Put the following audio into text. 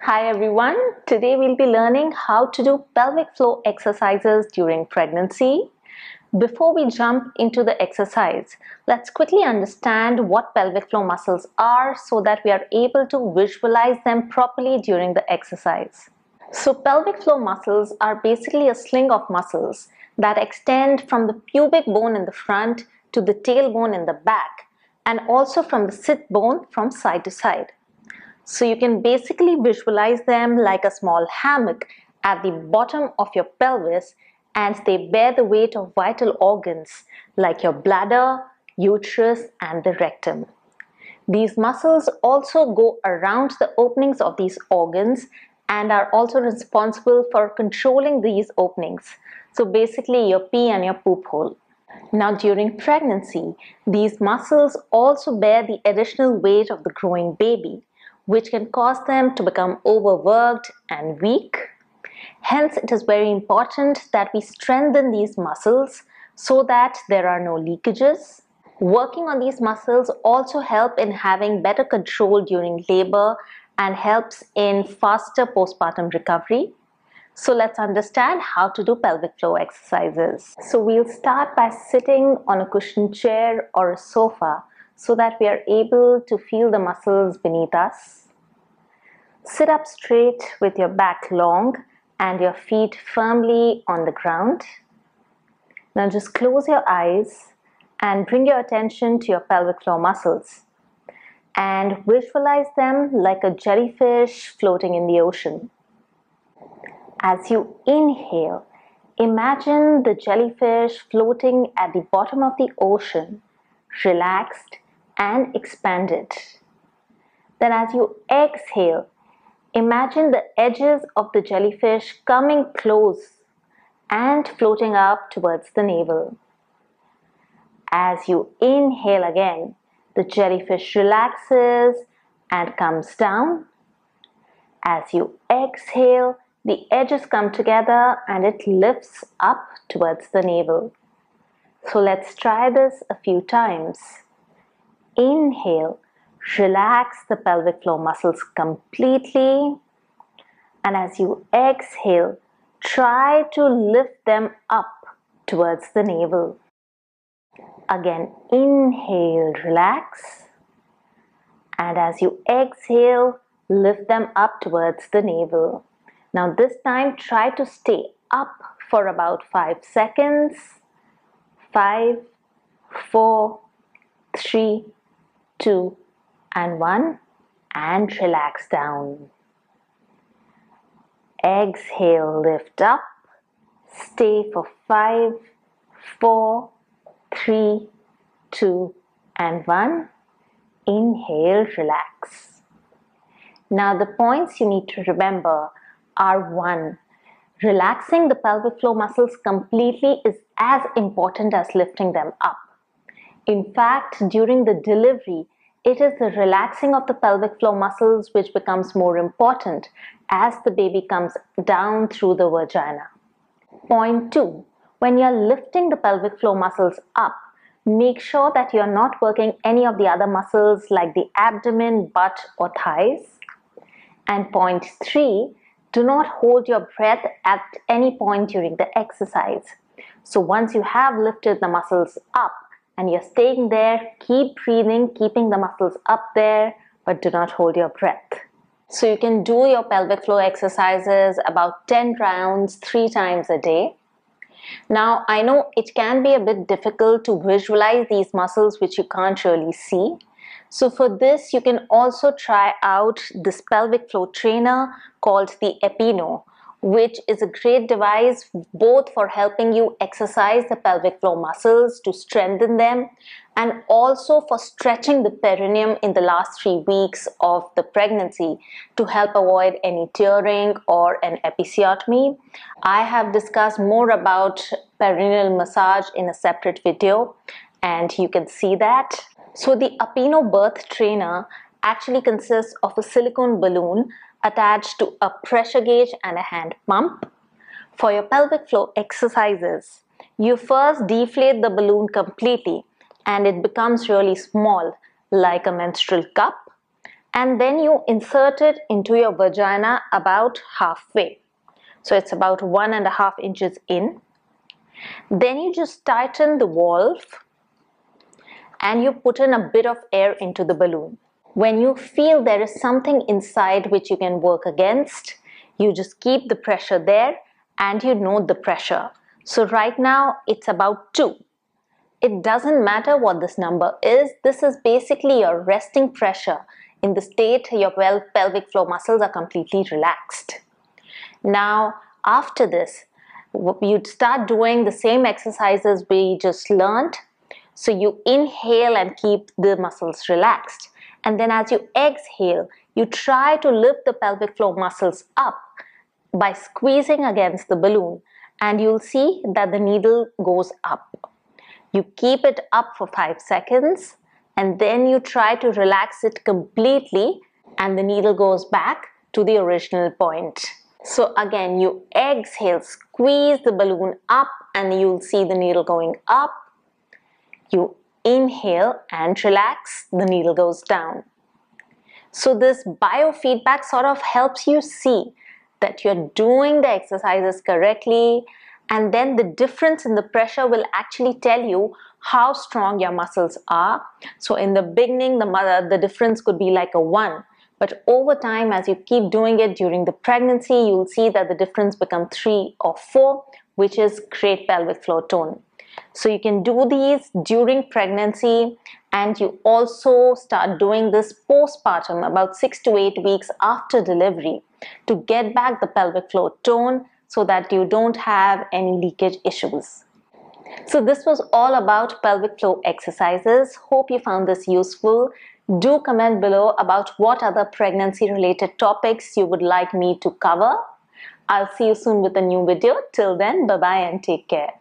Hi everyone, today we'll be learning how to do pelvic floor exercises during pregnancy. Before we jump into the exercise, let's quickly understand what pelvic floor muscles are so that we are able to visualize them properly during the exercise. So pelvic floor muscles are basically a sling of muscles that extend from the pubic bone in the front to the tailbone in the back and also from the sit bone from side to side. So you can basically visualize them like a small hammock at the bottom of your pelvis, and they bear the weight of vital organs like your bladder, uterus, and the rectum. These muscles also go around the openings of these organs and are also responsible for controlling these openings. So basically your pee and your poop hole. Now during pregnancy, these muscles also bear the additional weight of the growing baby, which can cause them to become overworked and weak. Hence, it is very important that we strengthen these muscles so that there are no leakages. Working on these muscles also help in having better control during labor and helps in faster postpartum recovery. So let's understand how to do pelvic floor exercises. So we'll start by sitting on a cushioned chair or a sofa so that we are able to feel the muscles beneath us. Sit up straight with your back long and your feet firmly on the ground. Now just close your eyes and bring your attention to your pelvic floor muscles and visualize them like a jellyfish floating in the ocean. As you inhale, imagine the jellyfish floating at the bottom of the ocean, relaxed and expanded. Then as you exhale, imagine the edges of the jellyfish coming close and floating up towards the navel. As you inhale again, the jellyfish relaxes and comes down. As you exhale, the edges come together and it lifts up towards the navel. So let's try this a few times. Inhale, relax the pelvic floor muscles completely. And as you exhale, try to lift them up towards the navel. Again, inhale, relax. And as you exhale, lift them up towards the navel. Now this time, try to stay up for about 5 seconds. 5, 4, 3, 2, and 1. And relax down. Exhale, lift up. Stay for 5, 4, 3, 2, and 1. Inhale, relax. Now the points you need to remember are 1. Relaxing the pelvic floor muscles completely is as important as lifting them up. In fact, during the delivery, it is the relaxing of the pelvic floor muscles which becomes more important as the baby comes down through the vagina. Point 2. When you are lifting the pelvic floor muscles up, make sure that you are not working any of the other muscles like the abdomen, butt, or thighs. And point 3. Do not hold your breath at any point during the exercise. So once you have lifted the muscles up and you're staying there, keep breathing, keeping the muscles up there, but do not hold your breath. So you can do your pelvic floor exercises about 10 rounds 3 times a day. Now, I know it can be a bit difficult to visualize these muscles which you can't really see. So for this, you can also try out this pelvic floor trainer called the Epino, which is a great device both for helping you exercise the pelvic floor muscles to strengthen them and also for stretching the perineum in the last 3 weeks of the pregnancy to help avoid any tearing or an episiotomy. I have discussed more about perineal massage in a separate video and you can see that. So the Epino birth trainer actually consists of a silicone balloon attached to a pressure gauge and a hand pump. For your pelvic floor exercises, you first deflate the balloon completely and it becomes really small like a menstrual cup. and then you insert it into your vagina about halfway. So it's about 1.5 inches in. Then you just tighten the valve and you put in a bit of air into the balloon. When you feel there is something inside which you can work against, you just keep the pressure there and you note the pressure. So right now it's about 2. It doesn't matter what this number is. This is basically your resting pressure in the state your pelvic floor muscles are completely relaxed. Now after this, you'd start doing the same exercises we just learned. So you inhale and keep the muscles relaxed. And then as you exhale, you try to lift the pelvic floor muscles up by squeezing against the balloon. And you'll see that the needle goes up. You keep it up for 5 seconds. And then you try to relax it completely. And the needle goes back to the original point. So again, you exhale, squeeze the balloon up, and you'll see the needle going up. You inhale and relax, the needle goes down. So this biofeedback sort of helps you see that you're doing the exercises correctly, and then the difference in the pressure will actually tell you how strong your muscles are. So in the beginning, the difference could be like a 1. But over time, as you keep doing it during the pregnancy, you'll see that the difference becomes 3 or 4, which is great pelvic floor tone. So you can do these during pregnancy, and you also start doing this postpartum about 6 to 8 weeks after delivery to get back the pelvic floor tone so that you don't have any leakage issues. So this was all about pelvic floor exercises. Hope you found this useful. Do comment below about what other pregnancy related topics you would like me to cover. I'll see you soon with a new video. Till then, bye bye and take care.